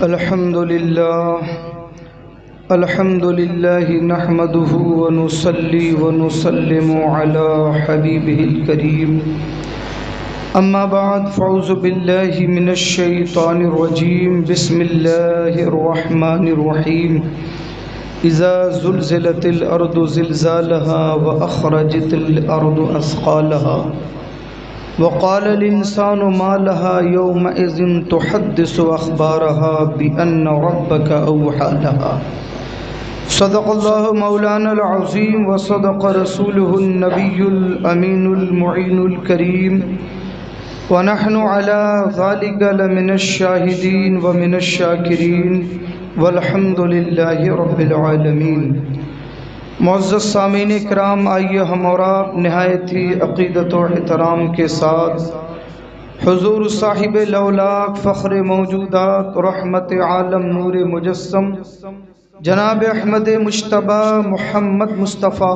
الحمد لله نحمده ونصلي ونسلم على حبيبه الكريم أما بعد فأعوذ بالله من الشيطان الرجيم بسم الله الرحمن الرحيم إذا زلزلت الأرض زلزالها وأخرجت الأرض أثقالها وقال الإنسان ما لها يومئذ تحدث أخبارها بأن ربك أوحى لها صدق الله مولانا العظيم وصدق رسوله النبي الأمين المعين الكريم ونحن على ذلك لمن الشاهدين ومن الشاكرين والحمد لله رب العالمین۔ معزز سامعین کرام، آئیے ہم اور آپ نہایت ہی عقیدت و احترام کے ساتھ حضور صاحب لولاک فخر موجودات رحمت عالم نور مجسم جناب احمد مجتبی محمد مصطفیٰ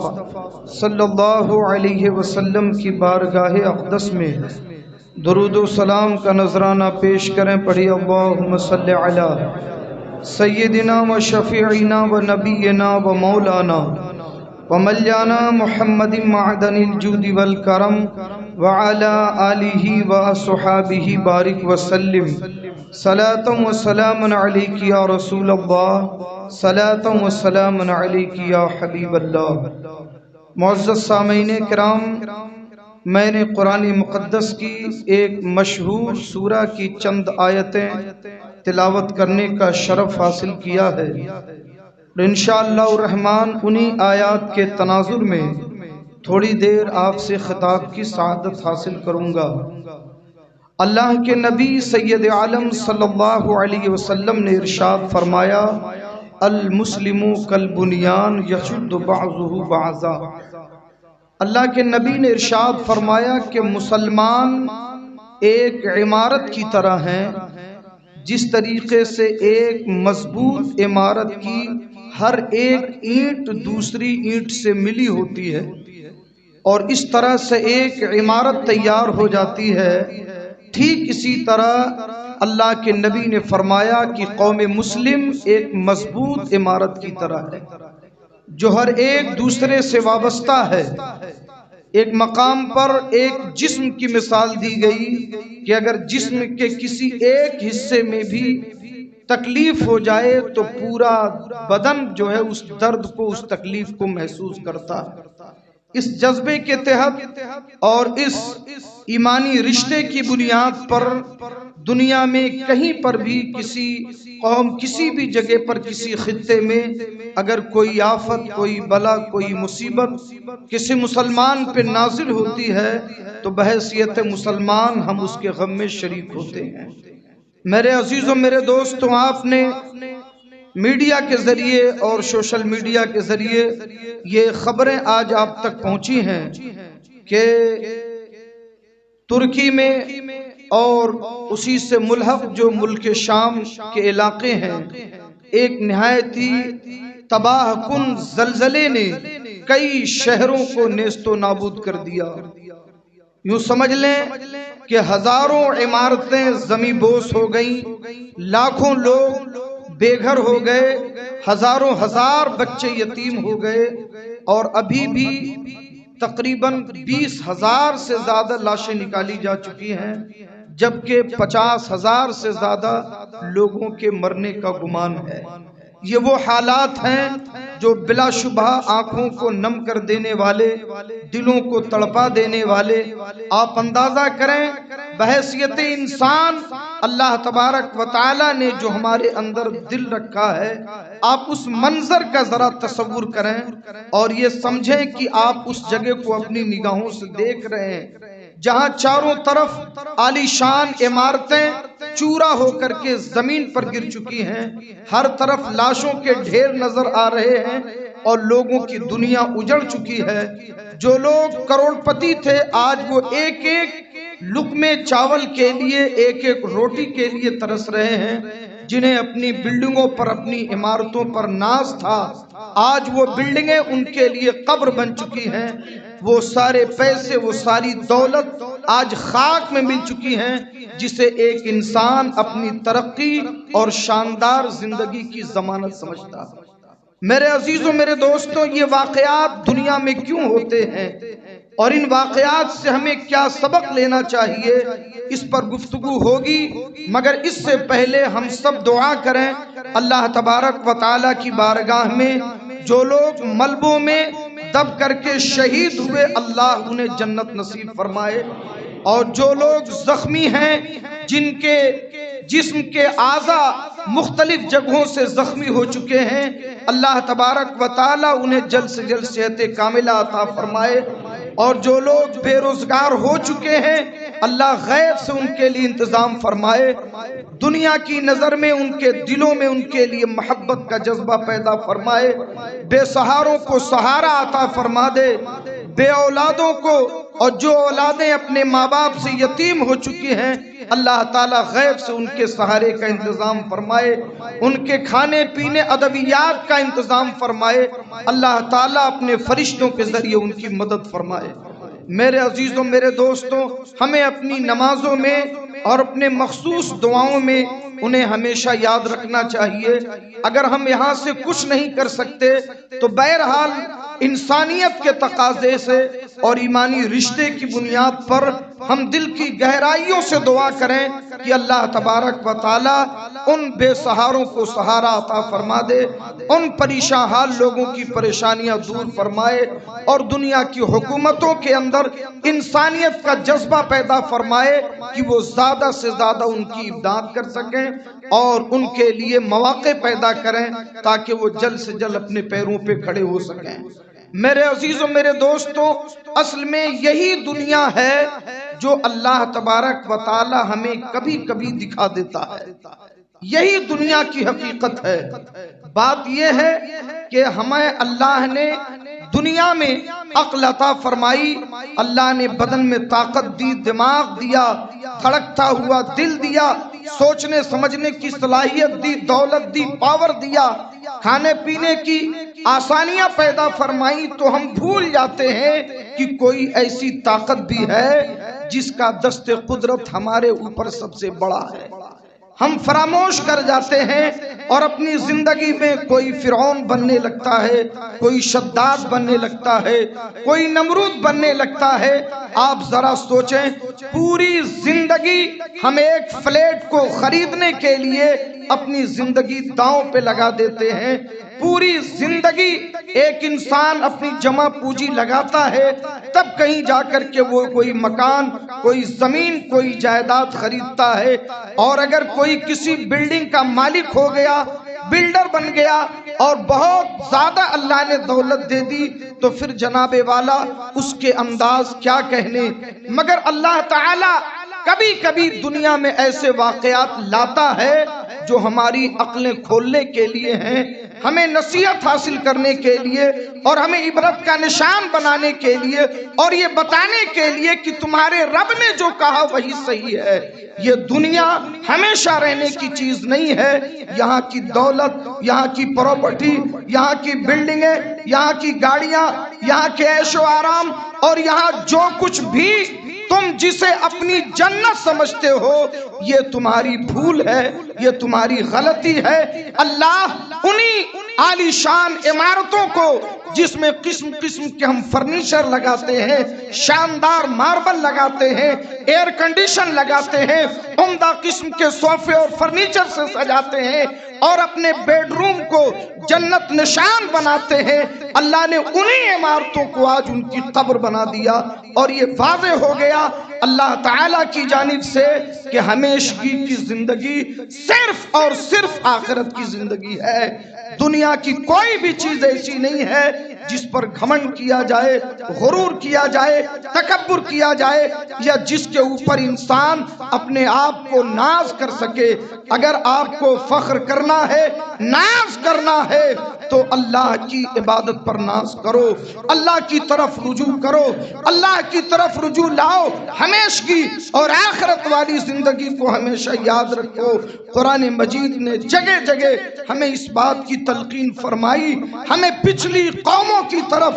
صلی اللہ علیہ وسلم کی بارگاہ اقدس میں درود و سلام کا نذرانہ پیش کریں۔ پڑھی اللہم صلی علی سیدنا و شفیعنا و نبینا و مولانا و ملیانا محمد معدن الجود والکرم وعلی آلہ و اصحابہ بارک وسلم صلاۃ و سلام علیک یا رسول اللہ، صلاۃ و سلام علیک یا حبیب اللہ۔ معزز سامعین کرام، میں نے قرآن مقدس کی ایک مشہور سورہ کی چند آیتیں تلاوت کرنے کا شرف حاصل کیا ہے، اور انشاءاللہ الرحمن انہی آیات کے تناظر میں تھوڑی دیر آپ سے خطاب کی سعادت حاصل کروں گا۔ اللہ کے نبی سید عالم صلی اللہ علیہ وسلم نے ارشاد فرمایا، المسلم کالبنیان یشد بعضہ بعضا۔ اللہ کے نبی نے ارشاد فرمایا کہ مسلمان ایک عمارت کی طرح ہیں، جس طریقے سے ایک مضبوط عمارت کی ہر ایک اینٹ دوسری اینٹ سے ملی ہوتی ہے، اور اس طرح سے ایک عمارت تیار ہو جاتی ہے، ٹھیک اسی طرح اللہ کے نبی نے فرمایا کہ قوم مسلم ایک مضبوط عمارت کی طرح ہے جو ہر ایک دوسرے سے وابستہ ہے۔ ایک مقام پر ایک جسم کی مثال دی گئی کہ اگر جسم کے کسی ایک حصے میں بھی تکلیف ہو جائے تو پورا بدن جو ہے اس درد کو، اس تکلیف کو محسوس کرتا ہے۔ اس جذبے کے تحت اور اس ایمانی رشتے کی بنیاد پر دنیا میں کہیں پر بھی کسی قوم، کسی بھی جگہ پر، کسی خطے میں اگر کوئی آفت، کوئی بلا، کوئی مصیبت کسی مسلمان پہ نازل ہوتی ہے تو بحیثیت مسلمان ہم اس کے غم میں شریک ہوتے ہیں۔ میرے عزیزوں، میرے دوستوں، آپ نے میڈیا کے ذریعے اور سوشل میڈیا کے ذریعے یہ خبریں آج آپ تک پہنچی ہیں کہ ترکی میں اور اسی سے ملحق جو ملک شام کے علاقے ہیں، ایک نہایت ہی تباہ کن زلزلے نے کئی شہروں کو نیست و نابود کر دیا۔ یوں سمجھ لیں کہ ہزاروں عمارتیں زمیں بوس ہو گئیں، لاکھوں لوگ بے گھر ہو گئے، ہزاروں ہزار بچے یتیم ہو گئے، اور ابھی بھی تقریباً 20,000 سے زیادہ لاشیں نکالی جا چکی ہیں، جبکہ 50,000 سے زیادہ لوگوں کے مرنے کا گمان ہے۔ یہ وہ حالات ہیں جو بلا شبہ آنکھوں کو نم کر دینے والے، دلوں کو تڑپا دینے والے۔ آپ اندازہ کریں بحیثیت انسان اللہ تبارک و تعالی نے جو ہمارے اندر دل رکھا ہے، آپ اس منظر کا ذرا تصور کریں اور یہ سمجھیں کہ آپ اس جگہ کو اپنی نگاہوں سے دیکھ رہے ہیں جہاں چاروں طرف عالی شان عمارتیں چورا ہو کر کے زمین پر گر چکی ہیں، ہر طرف لاشوں کے ڈھیر نظر آ رہے ہیں، اور لوگوں کی دنیا اجڑ چکی ہے۔ جو لوگ کروڑ پتی تھے آج وہ ایک ایک لقمے چاول کے لیے، ایک ایک روٹی کے لیے ترس رہے ہیں۔ جنہیں اپنی بلڈنگوں پر، اپنی عمارتوں پر ناز تھا، آج وہ بلڈنگیں ان کے لیے قبر بن چکی ہیں۔ وہ سارے پیسے، وہ ساری دولت آج خاک میں مل چکی ہیں جسے ایک انسان اپنی ترقی اور شاندار زندگی کی ضمانت سمجھتا ہے۔ میرے عزیزوں، میرے دوستوں، یہ واقعات دنیا میں کیوں ہوتے ہیں اور ان واقعات سے ہمیں کیا سبق لینا چاہیے، اس پر گفتگو ہوگی، مگر اس سے پہلے ہم سب دعا کریں اللہ تبارک و تعالیٰ کی بارگاہ میں جو لوگ ملبوں میں دب کر کے شہید ہوئے اللہ انہیں جنت نصیب فرمائے، اور جو لوگ زخمی ہیں جن کے جسم کے اعضاء مختلف جگہوں سے زخمی ہو چکے ہیں، اللہ تبارک و تعالیٰ انہیں جلد سے جلد صحت کاملہ عطا فرمائے، اور جو لوگ بے روزگار ہو چکے ہیں اللہ غیب سے ان کے لیے انتظام فرمائے، دنیا کی نظر میں ان کے دلوں میں ان کے لیے محبت کا جذبہ پیدا فرمائے، بے سہاروں کو سہارا عطا فرما دے، بے اولادوں کو اور جو اولادیں اپنے ماں باپ سے یتیم ہو چکی ہیں اللہ تعالیٰ غیب سے ان کے سہارے کا انتظام فرمائے، ان کے کھانے پینے ادویات کا انتظام فرمائے، اللہ تعالیٰ اپنے فرشتوں کے ذریعے ان کی مدد فرمائے۔ میرے عزیزوں، میرے دوستوں، ہمیں اپنی نمازوں میں اور اپنے مخصوص دعاؤں میں انہیں ہمیشہ یاد رکھنا چاہیے۔ اگر ہم یہاں سے کچھ نہیں کر سکتے تو بہرحال انسانیت کے تقاضے سے اور ایمانی رشتے کی بنیاد پر ہم دل کی گہرائیوں سے دعا کریں کہ اللہ تبارک و تعالی ان بے سہاروں کو سہارا عطا فرما دے، ان پریشان حال لوگوں کی پریشانیاں دور فرمائے، اور دنیا کی حکومتوں کے اندر انسانیت کا جذبہ پیدا فرمائے کہ وہ زیادہ سے زیادہ ان کی امداد کر سکیں اور ان کے لیے مواقع پیدا کریں تاکہ وہ جلد سے جلد اپنے پیروں پہ کھڑے ہو سکیں۔ میرے عزیزوں، میرے دوستوں، اصل میں یہی دنیا ہے جو اللہ تبارک و تعالی ہمیں کبھی کبھی دکھا دیتا ہے، یہی دنیا کی حقیقت ہے۔ بات یہ ہے کہ ہمیں اللہ نے دنیا میں عقل عطا فرمائی، اللہ نے بدن میں طاقت دی، دماغ دیا، دھڑکتا ہوا دل دیا، سوچنے سمجھنے کی صلاحیت دی، دولت دی، پاور دیا، کھانے پینے کی آسانیاں پیدا فرمائی، تو ہم بھول جاتے ہیں کہ کوئی ایسی طاقت بھی ہے جس کا دست قدرت ہمارے اوپر سب سے بڑا ہے۔ ہم فراموش کر جاتے ہیں اور اپنی زندگی میں کوئی فرعون بننے لگتا ہے، کوئی شداد بننے لگتا ہے، کوئی نمرود بننے لگتا ہے۔ آپ ذرا سوچیں، پوری زندگی ہم ایک فلیٹ کو خریدنے کے لیے اپنی زندگی داؤں پہ لگا دیتے ہیں، پوری زندگی ایک انسان اپنی جمع پونجی لگاتا ہے تب کہیں جا کر کے وہ کوئی مکان، کوئی زمین، کوئی جائیداد خریدتا ہے، اور اگر کوئی کسی بلڈنگ کا مالک ہو گیا، بلڈر بن گیا اور بہت زیادہ اللہ نے دولت دے دی تو پھر جناب والا اس کے انداز کیا کہنے۔ مگر اللہ تعالی کبھی کبھی دنیا میں ایسے واقعات لاتا ہے جو ہماری عقلیں کھولنے کے لیے ہیں، ہمیں نصیحت حاصل کرنے کے لیے اور ہمیں عبرت کا نشان بنانے کے لیے اور یہ بتانے کے لیے کہ تمہارے رب نے جو کہا وہی صحیح ہے۔ یہ دنیا ہمیشہ رہنے کی چیز نہیں ہے، یہاں کی دولت، یہاں کی پراپرٹی، یہاں کی بلڈنگیں، یہاں کی گاڑیاں، یہاں کے عیش و آرام اور یہاں جو کچھ بھی تم جسے اپنی جنت سمجھتے ہو یہ تمہاری بھول ہے، یہ تمہاری غلطی ہے۔ اللہ انہی عالی شان عمارتوں کو جس میں قسم قسم کے ہم فرنیچر لگاتے ہیں، شاندار ماربل لگاتے ہیں، ایئر کنڈیشن لگاتے ہیں، عمدہ قسم کے صوفے اور فرنیچر سے سجاتے ہیں اور اپنے بیڈ روم کو جنت نشان بناتے ہیں، اللہ نے انہی عمارتوں کو آج ان کی قبر بنا دیا۔ اور یہ واضح ہو گیا اللہ تعالیٰ کی جانب سے کہ ہمیشگی کی زندگی صرف اور صرف آخرت کی زندگی ہے۔ دنیا کی کوئی بھی چیز ایسی نہیں ہے جس پر گھمنڈ کیا جائے، غرور کیا جائے، تکبر کیا جائے، یا جس کے اوپر انسان اپنے آپ کو ناز کر سکے۔ اگر آپ کو فخر کرنا ہے، ناز کرنا ہے تو اللہ کی عبادت پر ناز کرو، اللہ کی طرف رجوع کرو، اللہ کی طرف رجوع لاؤ، ہمیشگی اور آخرت والی زندگی کو ہمیشہ یاد رکھو۔ قرآن مجید نے جگہ جگہ ہمیں اس بات کی تلقین فرمائی، ہمیں پچھلی قوموں کی طرف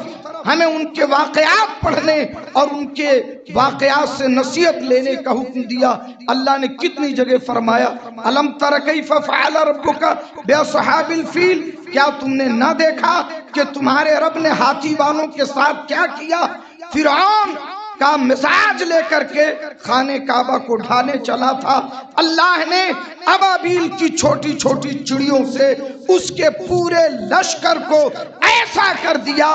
ہمیں ان کے واقعات پڑھنے اور ان کے واقعات سے نصیحت لینے کا حکم دیا۔ اللہ نے کتنی جگہ فرمایا الم تر کیف فعل ربک باصحاب الفیل، کیا تم نے نہ دیکھا کہ تمہارے رب نے ہاتھی والوں کے ساتھ کیا کیا؟ فرعون کا مزاج لے کر کے خانہ کعبہ کو ڈھانے چلا تھا، اللہ نے ابابیل کی چھوٹی چھوٹی چڑیوں سے اس کے پورے لشکر کو ایسا کر دیا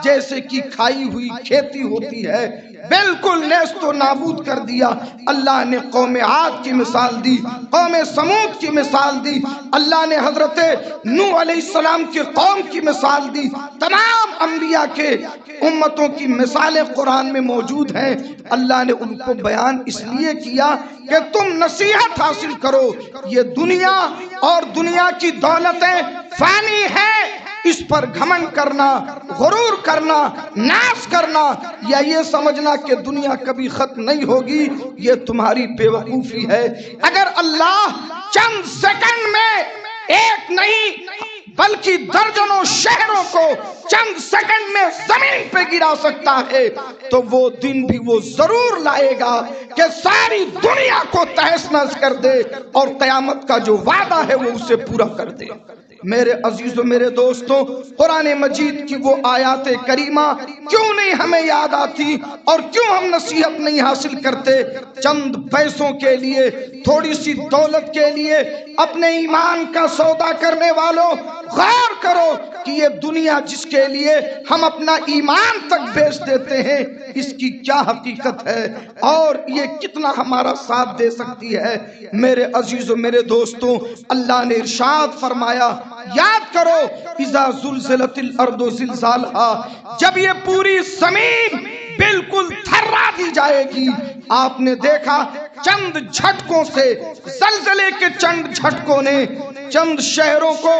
جیسے کہ کھائی ہوئی کھیتی ہوتی ہے، بالکل نیست و نابود کر دیا۔ اللہ نے قوم عاد کی مثال دی، قوم سمود کی مثال دی، اللہ نے حضرت نوح علیہ السلام کی قوم کی مثال دی۔ تمام انبیاء کے امتوں کی مثالیں قرآن میں موجود ہیں۔ اللہ نے ان کو بیان اس لیے کیا کہ تم نصیحت حاصل کرو، یہ دنیا اور دنیا کی دولتیں فانی ہیں، اس پر گھمنڈ کرنا، غرور کرنا، ناز کرنا یا یہ سمجھنا کہ دنیا کبھی ختم نہیں ہوگی، یہ تمہاری بے وقوفی ہے۔ اگر اللہ چند سیکنڈ میں ایک نہیں بلکہ درجنوں شہروں کو چند سیکنڈ میں زمین پہ گرا سکتا ہے تو وہ دن بھی وہ ضرور لائے گا کہ ساری دنیا کو تہس نہس کر دے اور قیامت کا جو وعدہ ہے وہ اسے پورا کر دے۔ میرے عزیزوں، میرے دوستوں، قرآن مجید کی وہ آیات کریمہ کیوں نہیں ہمیں یاد آتی اور کیوں ہم نصیحت نہیں حاصل کرتے؟ چند پیسوں کے لیے، تھوڑی سی دولت کے لیے اپنے ایمان کا سودا کرنے والوں، غور کرو کہ یہ دنیا جس کے لیے ہم اپنا ایمان تک بیچ دیتے ہیں اس کی کیا حقیقت ہے اور یہ کتنا ہمارا ساتھ دے سکتی ہے۔ میرے عزیزوں، میرے دوستوں، اللہ نے ارشاد فرمایا، یاد کرو اذا زلزلت الارض زلزالها، جب یہ پوری زمین بالکل تھرا دی جائے گی۔ آپ نے دیکھا چند جھٹکوں سے، زلزلے کے چند جھٹکوں نے چند شہروں کو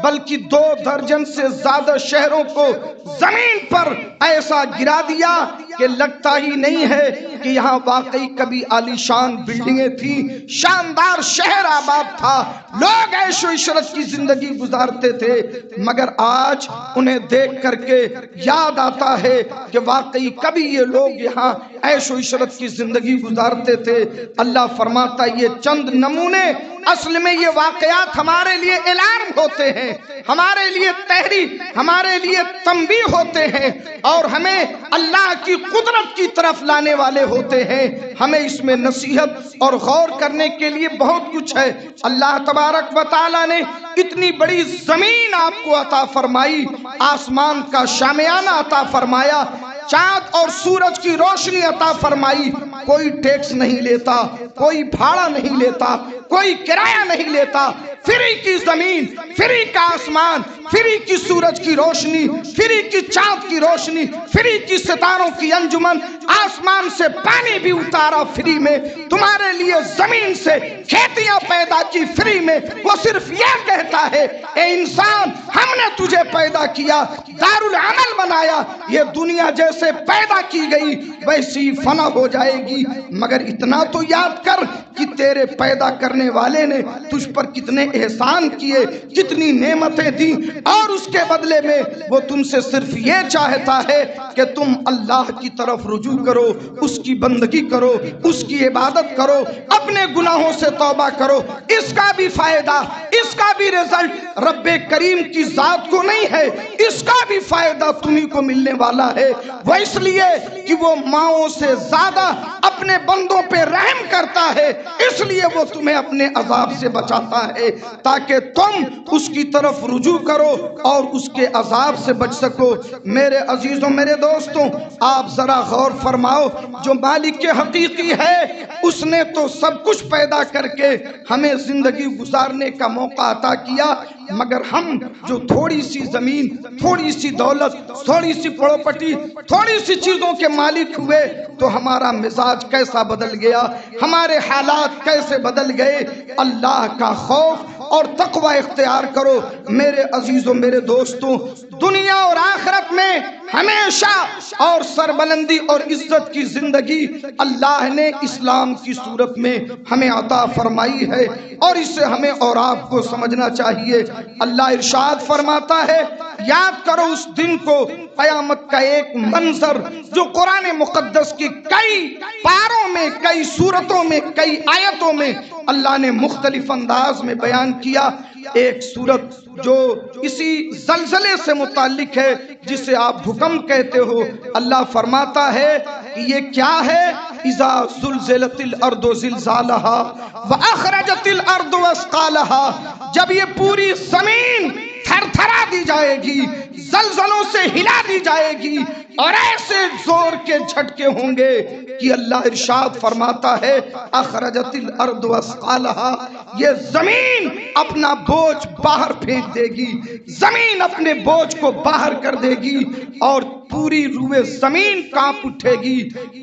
بلکہ 2 درجن سے زیادہ شہروں کو زمین پر ایسا گرا دیا کہ لگتا ہی نہیں ہے کہ یہاں واقعی کبھی عالیشان بلڈنگیں تھیں، شاندار شہر آباد تھا، لوگ عیش و عشرت کی زندگی گزارتے تھے، مگر آج انہیں دیکھ کر کے یاد آتا ہے کہ واقعی کبھی یہ لوگ یہاں عیش و عشرت کی زندگی گزارتے تھے۔ اللہ فرماتا ہے یہ چند نمونے، اصل میں یہ واقعات ہمارے لیے الارم ہوتے ہیں، ہمارے لیے تحریک، ہمارے لیے تنبیہ ہوتے ہیں اور ہمیں اللہ کی قدرت کی طرف لانے والے ہوتے ہیں۔ ہمیں اس میں نصیحت اور غور کرنے کے لیے بہت کچھ ہے۔ اللہ تبارک و تعالی نے اتنی بڑی زمین آپ کو عطا فرمائی، آسمان کا شامیانہ عطا فرمایا، چاند اور سورج کی روشنی عطا فرمائی، کوئی ٹیکس نہیں لیتا، کوئی بھاڑا نہیں لیتا، کوئی کرایہ نہیں لیتا، فری کی زمین، فری کا آسمان، فری کی سورج کی روشنی، فری کی چاند کی روشنی، فری کی ستاروں کی انجمن، آسمان سے پانی بھی اتارا فری میں، تمہارے لیے زمین سے کھیتیاں پیدا کی فری میں۔ وہ صرف یہ کہتا ہے اے انسان ہم نے تجھے پیدا کیا، دارالعمل بنایا، یہ دنیا جیسے پیدا کی گئی ویسی فنا ہو جائے گی، مگر اتنا تو یاد کر کہ تیرے پیدا کرنے والے نے تجھ پر کتنے احسان کیے، کتنی نعمتیں دی، اور اس کے بدلے میں وہ تم سے صرف یہ چاہتا ہے کہ تم اللہ کی طرف رجوع کرو، اس کی بندگی کرو، اس کی عبادت کرو، اپنے گناہوں سے توبہ کرو۔ اس کا بھی فائدہ، اس کا بھی رزلٹ رب کریم کی ذات کو نہیں ہے، اس کا بھی فائدہ تمہیں کو ملنے والا ہے۔ وہ اس لیے کہ وہ ماؤں سے زیادہ اپنے بندوں پہ رحم کرتا ہے، اس لیے وہ تمہیں اپنے عذاب سے بچاتا ہے تاکہ تم اس کی طرف رجوع کرو اور اس کے عذاب سے بچ سکو۔ میرے عزیزوں، میرے دوستوں، آپ ذرا غور فرماؤ، جو مالک حقیقی ہے اس نے تو سب کچھ پیدا کر کے ہمیں زندگی گزارنے کا موقع عطا کیا، مگر ہم جو تھوڑی سی زمین، تھوڑی سی دولت، تھوڑی سی پراپرٹی، تھوڑی سی چیزوں کے مالک ہوئے تو ہمارا مزاج کیسا بدل گیا، ہمارے حالات کیسے بدل گئے۔ اللہ کا خوف اور تقوی اختیار کرو۔ میرے عزیزوں، میرے دوستوں، دنیا اور آخرت میں ہمیشہ اور سربلندی اور عزت کی زندگی اللہ نے اسلام کی صورت میں ہمیں عطا فرمائی ہے اور اسے ہمیں اور آپ کو سمجھنا چاہیے۔ اللہ ارشاد فرماتا ہے یاد کرو اس دن کو، قیامت کا ایک منظر جو قرآن مقدس کی کئی پاروں میں، کئی سورتوں میں، کئی آیتوں میں اللہ نے مختلف انداز میں بیان کیا۔ ایک سورت جو اسی زلزلے سے متعلق ہے جسے آپ بھوکمپ کہتے ہو، اللہ فرماتا ہے کہ یہ کیا ہے؟ اذا زلزلت الارض زلزالها واخرجت الارض اثقالها، جب یہ پوری زمین تھر تھرا دی جائے گی، زلزلوں سے ہلا دی جائے گی، اور ایسے زور کے جھٹکے ہوں گے کہ اللہ ارشاد فرماتا ہے اخرجت الارض اثقالها، یہ زمین اپنا بوجھ باہر پھینک دے گی، زمین اپنے بوجھ کو باہر کر دے گی اور پوری روئے زمین کانپ اٹھے گی۔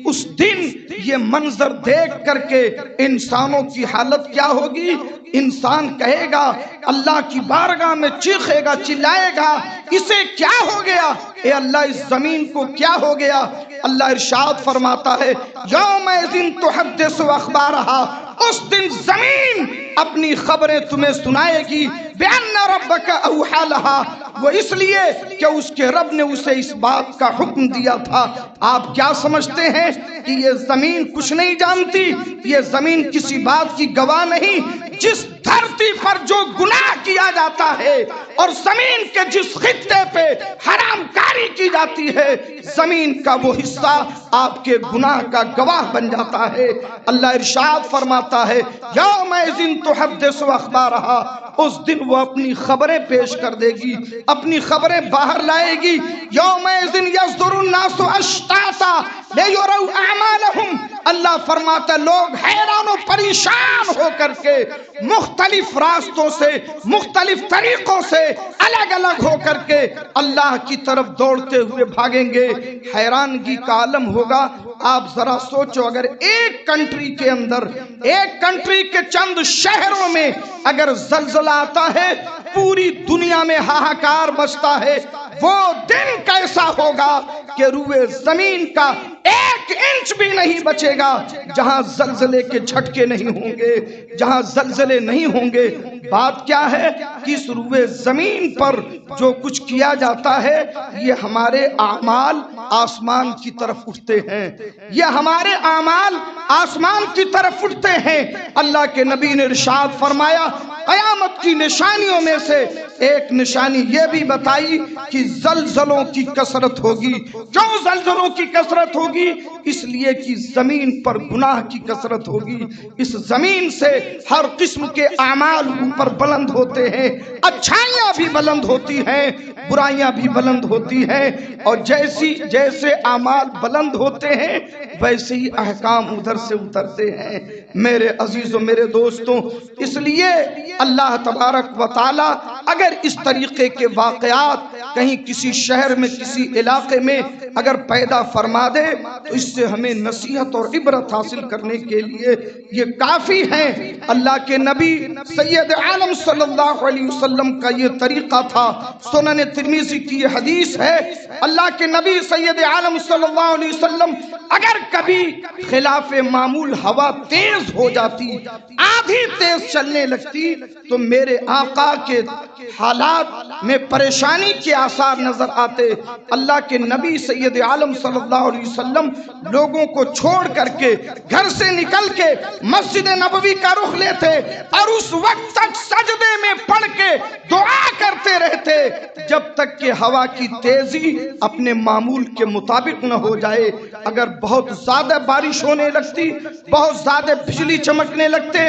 اس دن یہ منظر دیکھ کر کے انسانوں کی حالت کیا ہوگی؟ انسان کہے گا، اللہ کی بارگاہ میں چیخے گا، چلائے گا، اسے کیا ہو گیا؟ اے اللہ اس زمین کو کیا ہو گیا؟ اللہ ارشاد فرماتا ہے یومئذ تحدث اخبارہا، اس دن زمین اپنی خبریں تمہیں سنائے گی، بِأَنَّ رَبَّكَ أَوْحَى لَهَا، وہ اس لیے کہ اس کے رب نے اسے اس بات کا حکم دیا تھا۔ آپ کیا سمجھتے ہیں کہ یہ زمین کچھ نہیں جانتی؟ یہ زمین کسی بات کی گواہ نہیں؟ جس دھرتی پر جو گناہ کیا جاتا ہے اور زمین کے جس خطے پہ حرام کاری کی جاتی ہے، زمین کا وہ حصہ آپ کے گناہ کا گواہ بن جاتا ہے۔ اللہ ارشاد فرماتا ہے یومئذ تحدث اخبارہا، اس دن وہ اپنی خبریں پیش کر دے گی، اپنی خبریں باہر لائے گی۔ یومئذ یصدر الناس اشتاتا لیروا اعمالہم، اللہ فرماتا ہے لوگ حیران و پریشان ہو کر کے مختلف راستوں سے، مختلف طریقوں سے، الگ الگ ہو کر کے اللہ کی طرف دوڑتے ہوئے بھاگیں گے۔ حیرانگی کا عالم ہوگا۔ آپ ذرا سوچو، اگر ایک کنٹری کے اندر، ایک کنٹری کے چند شہروں میں اگر زلزلہ آتا ہے، پوری دنیا میں ہاہاکار مچتا ہے، وہ دن کیسا ہوگا کہ روئے زمین کا 1 انچ بھی نہیں بچے گا جہاں زلزلے کے جھٹکے نہیں ہوں گے، جہاں زلزلے نہیں ہوں گے۔ بات کیا ہے کہ اس روئے زمین پر جو کچھ کیا جاتا ہے، یہ ہمارے اعمال آسمان کی طرف اٹھتے ہیں، یہ ہمارے اعمال آسمان کی طرف اٹھتے ہیں۔ اللہ کے نبی نے ارشاد فرمایا قیامت کی نشانیوں میں سے ایک نشانی یہ بھی بتائی کہ زلزلوں کی کثرت ہوگی۔ کیوں زلزلوں کی کثرت ہوگی؟ اس لیے کہ زمین پر گناہ کی کثرت ہوگی۔ اس زمین سے ہر قسم کے اعمال اوپر بلند ہوتے ہیں، اچھائیاں بھی بلند ہوتی ہیں، برائیاں بھی بلند ہوتی ہیں، اور جیسے اعمال بلند ہوتے ہیں ویسے ہی احکام ادھر سے اترتے ہیں۔ میرے عزیزوں، میرے دوستوں، اس لیے اللہ تبارک و تعالی اگر اس طریقے کے واقعات کہیں کسی شہر میں، کسی علاقے میں اگر پیدا فرما دے تو اس سے ہمیں نصیحت اور عبرت حاصل کرنے کے لیے یہ کافی ہیں۔ اللہ کے نبی سید عالم صلی اللہ علیہ وسلم کا یہ طریقہ تھا۔ سنن ترمذی کی یہ حدیث ہے، اللہ کے نبی سید عالم صلی اللہ علیہ وسلم اگر کبھی خلاف معمول ہوا تیز ہو جاتی، آدھی تیز چلنے لگتی، تو میرے آقا کے حالات میں پریشانی کے آثار نظر آتے۔ اللہ کے نبی سید عالم صلی اللہ علیہ وسلم لوگوں کو چھوڑ کر کے گھر سے نکل کے مسجد نبوی کا رخ لیتے اور اس وقت تک سجدے میں پڑھ کے دعا کرتے رہتے جب تک کہ ہوا کی تیزی اپنے معمول کے مطابق نہ ہو جائے۔ اگر بہت زیادہ بارش ہونے لگتی، بہت زیادہ بجلی چمکنے لگتے،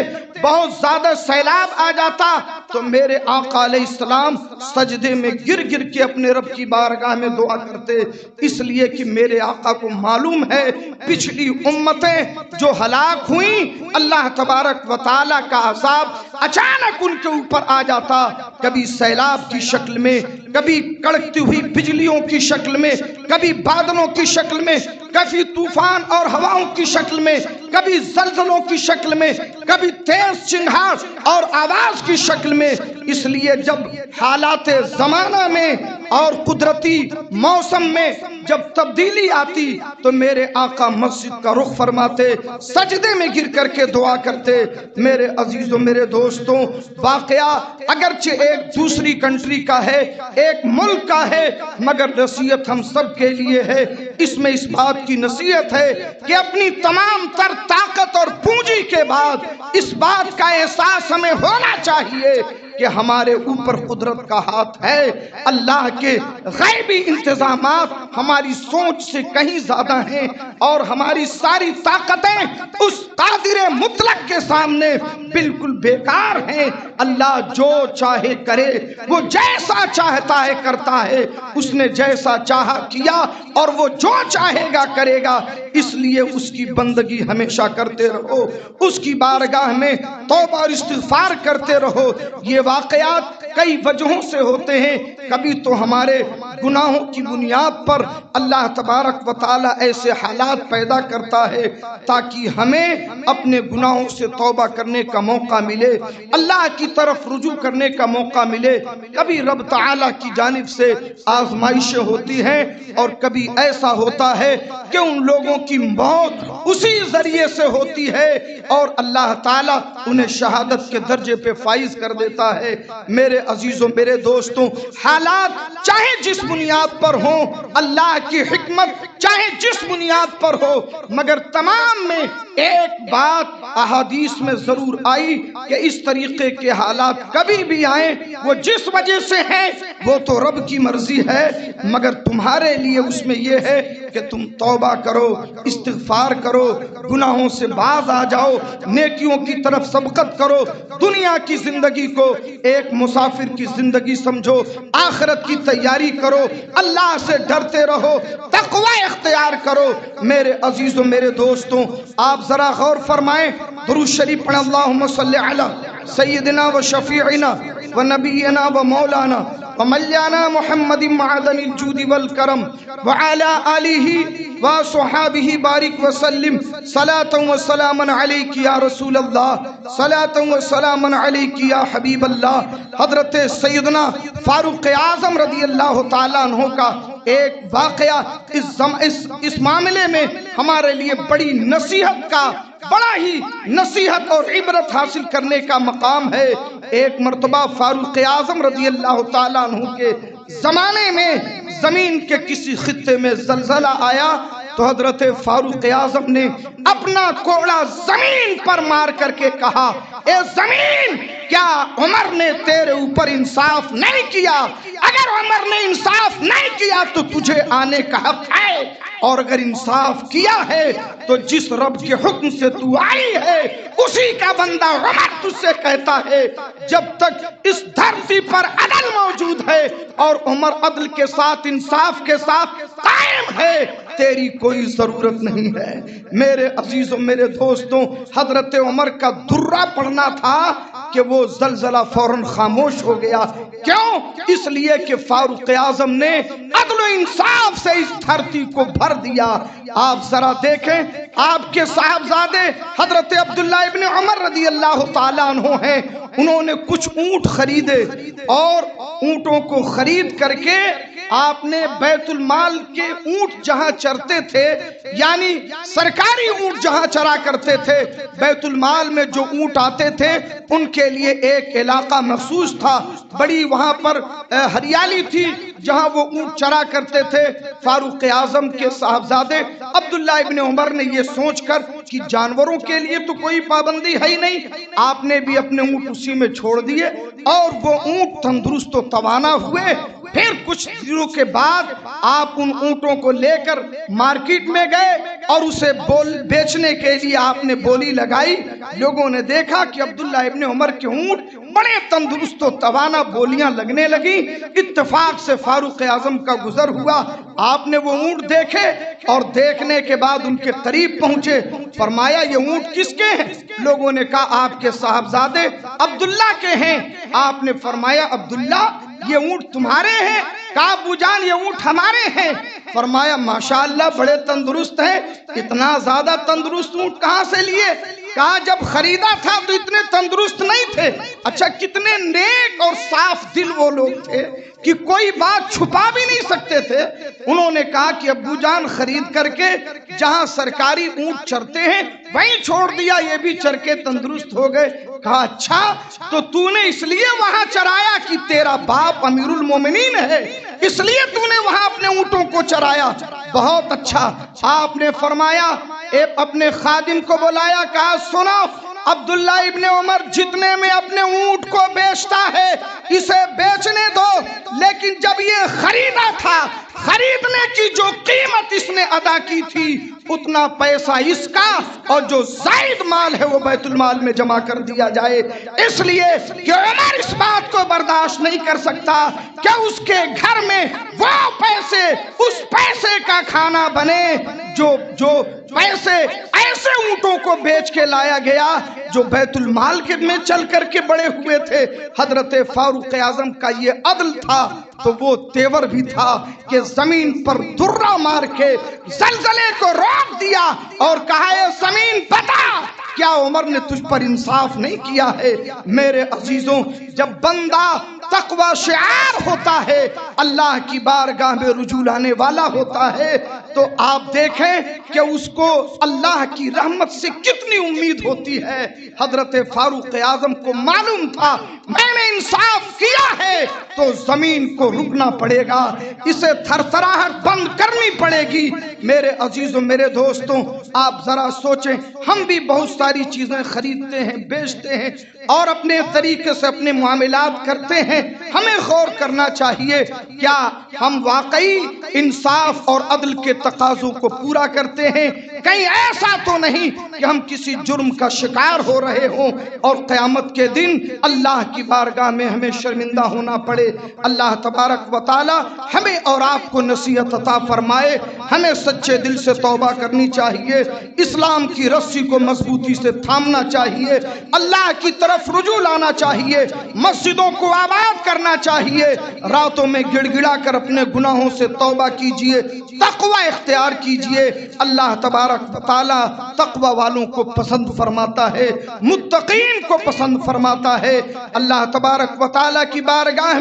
بہت زیادہ سیلاب آ جاتا، تو میرے آقا علیہ السلام سجدے میں گر گر کے اپنے رب کی بارگاہ میں دعا کرتے، اس لیے کہ میرے آقا کو معلوم ہے پچھلی امتیں جو ہلاک ہوئیں، اللہ تبارک و تعالیٰ کا عذاب اچانک ان کے اوپر آ جاتا، کبھی سیلاب کی شکل میں، کبھی کڑکتی ہوئی بجلیوں کی شکل میں، کبھی بادلوں کی شکل میں، کبھی طوفان اور ہواؤں کی شکل میں، کبھی زلزلوں کی شکل میں، کبھی تیز چنگھاڑ اور آواز کی شکل میں۔ اس لیے جب حالات زمانہ میں اور قدرتی موسم میں جب تبدیلی آتی تو میرے آقا مسجد کا رخ فرماتے، سجدے میں گر کر کے دعا کرتے۔ میرے عزیزوں، میرے دوستوں، واقعہ اگرچہ ایک دوسری کنٹری کا ہے، ایک ملک کا ہے، مگر نصیحت ہم سب کے لیے ہے۔ اس میں اس بات کی نصیحت ہے کہ اپنی تمام تر طاقت اور پونجی کے بعد اس بات کا احساس ہمیں ہونا چاہیے کہ ہمارے اوپر قدرت کا ہاتھ ہے۔ اللہ کے غیبی انتظامات ہماری سوچ سے کہیں زیادہ ہیں، اور ہماری ساری طاقتیں اس قادر مطلق کے سامنے بالکل بیکار ہیں۔ اللہ جو چاہے کرے، وہ جیسا چاہتا ہے کرتا ہے، اس نے جیسا چاہا کیا اور وہ جو چاہے گا کرے گا۔ اس لیے اس کی بندگی ہمیشہ کرتے رہو، اس کی بارگاہ میں توبہ اور استغفار کرتے رہو۔ یہ واقعات کئی وجہوں سے ہوتے ہیں، کبھی تو ہمارے گناہوں کی بنیاد پر اللہ تبارک و تعالی ایسے حالات پیدا کرتا ہے تاکہ ہمیں اپنے گناہوں سے توبہ کرنے کا موقع ملے، اللہ کی طرف رجوع کرنے کا موقع ملے۔ کبھی رب تعالی کی جانب سے آزمائشیں ہوتی ہیں، اور کبھی ایسا ہوتا ہے کہ ان لوگوں کی موت اسی ذریعے سے ہوتی ہے اور اللہ تعالیٰ انہیں شہادت کے درجے پہ فائز کر دیتا ہے۔ میرے عزیزوں، میرے دوستوں، حالات چاہے جس بنیاد پر ہوں، اللہ کی حکمت چاہے جس بنیاد پر ہو، مگر تمام میں ایک بات احادیث میں ضرور آئی کہ اس طریقے کے حالات کبھی بھی آئیں، وہ جس وجہ سے ہیں وہ تو رب کی مرضی ہے، مگر تمہارے لیے اس میں یہ ہے کہ تم توبہ کرو، استغفار کرو، گناہوں سے باز آ جاؤ، نیکیوں کی طرف سبقت کرو۔ دنیا کی زندگی کو ایک مسافر کی زندگی سمجھو، آخرت کی تیاری کرو، اللہ سے ڈرتے رہو، تقوی اختیار کرو۔ میرے عزیزوں، میرے دوستوں، آپ ذرا غور فرمائیں، درود شریف پڑھ، اللہم صلی علی سیدنا و شفیعنا و نبینا و مولانا ومولانا محمد معدن الجود والکرم وعلى آلہ وصحابہ بارک وسلم، صلاة و سلام علیک یا رسول اللہ، صلاة و سلام علیک یا حبیب اللہ۔ حضرت سیدنا فاروق اعظم رضی اللہ تعالیٰ عنہ کا ایک واقعہ اس معاملے میں ہمارے لیے بڑی نصیحت کا، بڑا ہی نصیحت اور عبرت حاصل کرنے کا مقام ہے۔ ایک مرتبہ فاروق اعظم رضی اللہ تعالیٰ عنہ کے زمانے میں زمین کے کسی خطے میں زلزلہ آیا تو حضرت فاروق اعظم نے اپنا کوڑا زمین پر مار کر کے کہا، اے زمین، کیا عمر نے تیرے اوپر انصاف نہیں کیا؟ اگر عمر نے انصاف نہیں کیا تو تجھے آنے کا حق ہے، اور اگر انصاف کیا ہے تو جس رب کے حکم سے تو آئی ہے اسی کا بندہ عمر تجھ سے کہتا ہے، جب تک اس دھرتی پر عدل موجود ہے اور عمر عدل کے ساتھ، انصاف کے ساتھ قائم ہے، تیری کوئی ضرورت نہیں ہے۔ میرے عزیزوں، میرے دوستوں، حضرت عمر کا درہ پڑنا تھا کہ وہ زلزلہ فوراً خاموش ہو گیا۔ کیوں؟ اس لیے کہ فاروق اعظم نے عدل و انصاف سے اس دھرتی کو بھر دیا۔ آپ ذرا دیکھیں، آپ کے صاحبزادے حضرت عبداللہ ابن عمر رضی اللہ تعالیٰ عنہ ہیں، انہوں نے کچھ اونٹ خریدے اور اونٹوں کو خرید کر کے آپ نے بیت المال کے اونٹ جہاں چرتے تھے، یعنی سرکاری اونٹ جہاں چرا کرتے تھے، بیت المال میں جو اونٹ آتے تھے ان کے لیے ایک علاقہ مخصوص تھا، بڑی وہاں پر ہریالی تھی جہاں وہ اونٹ چرا کرتے تھے۔ فاروق اعظم کے صاحبزادے عبداللہ ابن عمر نے یہ سوچ کر کہ جانوروں کے لیے تو کوئی پابندی ہے ہی نہیں، آپ نے بھی اپنے اونٹ اسی میں چھوڑ دیے اور وہ اونٹ تندرست و توانا ہوئے۔ پھر کچھ دنوں کے بعد آپ ان اونٹوں کو لے کر مارکیٹ میں گئے اور اسے بیچنے کے لیے آپ نے بولی لگائی۔ لوگوں نے دیکھا کہ عبداللہ ابن عمر کے اونٹ بڑے تندرست و توانا، بولیاں لگنے لگی۔ اتفاق سے فاروق اعظم کا گزر ہوا، آپ نے وہ اونٹ دیکھے اور دیکھنے کے بعد ان کے قریب پہنچے، فرمایا یہ اونٹ کس کے ہیں؟ لوگوں نے کہا آپ کے صاحبزادے عبداللہ کے ہیں۔ آپ نے فرمایا عبداللہ یہ اونٹ تمہارے ہیں؟ کہا ابو جان یہ اونٹ ہمارے ہیں۔ فرمایا ماشاءاللہ بڑے تندرست ہیں، اتنا زیادہ تندرست اونٹ کہاں سے لیے؟ کہا جب خریدا تھا تو اتنے تندرست نہیں تھے۔ اچھا کتنے نیک اور صاف دل وہ لوگ تھے کہ کوئی بات چھپا بھی نہیں سکتے تھے۔ انہوں نے کہا کہ ابو جان خرید کر کے جہاں سرکاری اونٹ چرتے ہیں وہیں چھوڑ دیا، یہ بھی چر کے تندرست ہو گئے۔ کہا اچھا تو نے اس لیے وہاں چرایا کہ تیرا باپ امیر المومنین ہے، اس لیے نے وہاں اپنے اونٹوں کو چرایا؟ بہت اچھا۔ آپ نے فرمایا اپنے خادم کو بلایا، کہا سنو عبداللہ ابن عمر جتنے میں اپنے اونٹ کو بیچتا ہے اسے بیچنے دو، لیکن جب یہ خریدا تھا خریدنے کی جو قیمت اس نے ادا کی تھی اتنا پیسہ اس کا اور جو زائد مال ہے وہ بیت المال میں جمع کر دیا جائے، اس لیے کہ عمر اس بات کو برداشت نہیں کر سکتا کہ اس کے گھر میں وہ پیسے اس پیسے کا کھانا بنے جو پیسے ایسے اونٹوں کو بیچ کے لایا گیا جو بیت المال کے میں چل کر کے بڑے ہوئے تھے۔ حضرت فاروق اعظم کا یہ عدل تھا تو وہ تیور بھی تھا کہ زمین پر درہ مار کے زلزلے کو روک دیا اور کہا اے زمین بتا کیا عمر نے تجھ پر انصاف نہیں کیا ہے؟ میرے عزیزوں جب بندہ تقوی شعار ہوتا ہے، اللہ کی بارگاہ میں رجوع لانے والا ہوتا ہے، تو آپ دیکھیں کہ اس کو اللہ کی رحمت سے کتنی امید ہوتی ہے۔ حضرت فاروق اعظم کو معلوم تھا میں نے انصاف کیا ہے تو زمین کو رکنا پڑے گا، اسے تھرتھراہٹ بند کرنی پڑے گی۔ میرے عزیزوں میرے دوستوں آپ ذرا سوچیں، ہم بھی بہت ساری چیزیں خریدتے ہیں بیچتے ہیں اور اپنے طریقے سے اپنے معاملات کرتے ہیں، ہمیں غور کرنا چاہیے کیا ہم واقعی انصاف اور عدل کے تقاضوں کو پورا کرتے ہیں؟ کہیں ایسا تو نہیں کہ ہم کسی جرم کا شکار ہو رہے ہوں اور قیامت کے دن اللہ کی بارگاہ میں ہمیں شرمندہ ہونا پڑے۔ اللہ تبارک و تعالی ہمیں اور آپ کو نصیحت عطا فرمائے، ہمیں سچے دل سے توبہ کرنی چاہیے، اسلام کی رسی کو مضبوطی سے تھامنا چاہیے، اللہ کی طرف رجوع لانا چاہیے، مسجدوں کو آباد کرنا چاہیے، راتوں میں گڑ گڑا کر اپنے گناہوں سے توبہ کیجئے، تقوی اختیار کیجئے۔ اللہ تبارک و تعالی تقوی والوں کو پسند فرماتا ہے، متقین کو پسند فرماتا ہے۔ اللہ تبارک و تعالی کی بارگاہ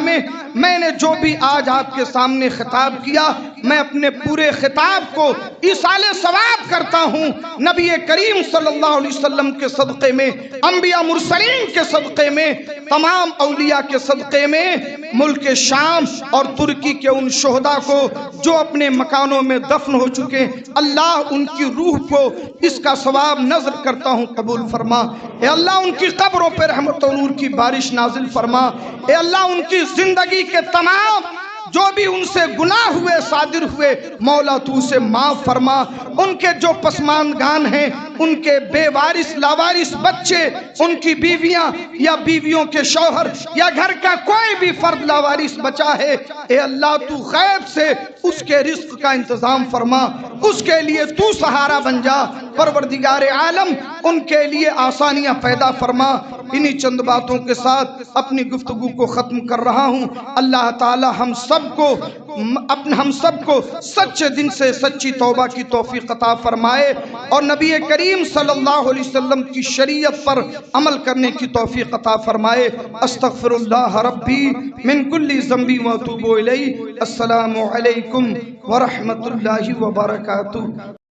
میں نے جو بھی آج آپ کے سامنے خطاب کیا میں اپنے پورے خطاب کو ایصال ثواب کرتا ہوں نبی کریم صلی اللہ علیہ وسلم کے صدقے میں، انبیاء مرسلین کے صدقے میں، تمام اولیاء کے صدقے میں، ملک شام اور ترکی کے ان شہداء کو جو اپنے مکانوں میں دفن ہو چکے، اللہ ان کی روح کو اس کا ثواب نظر کرتا ہوں قبول فرما۔ اے اللہ ان کی قبروں پہ رحمت و نور کی بارش نازل فرما۔ اے اللہ ان کی زندگی کے تمام جو بھی ان سے گناہ ہوئے صادر ہوئے مولا تو اسے معاف فرما۔ ان کے جو پسماندگان ہیں، ان کے بے وارث لاوارث بچے، ان کی بیویاں یا بیویوں کے شوہر یا گھر کا کوئی بھی فرد لاوارث بچا ہے، اے اللہ تو غیب سے اس کے رزق کا انتظام فرما، اس کے لیے تو سہارا بن جا۔ پروردگار عالم ان کے لیے آسانیاں پیدا فرما۔ انہی چند باتوں کے ساتھ اپنی گفتگو کو ختم کر رہا ہوں۔ اللہ تعالی ہم سب کو سچے دن سے سچی توبہ کی توفیق عطا فرمائے اور نبی کریم صلی اللہ علیہ وسلم کی شریعت پر عمل کرنے کی توفیق عطا فرمائے۔ استغفر اللہ ربی من کل ذنب و اتوب الیہ۔ السلام علیکم ورحمۃ اللہ وبرکاتہ۔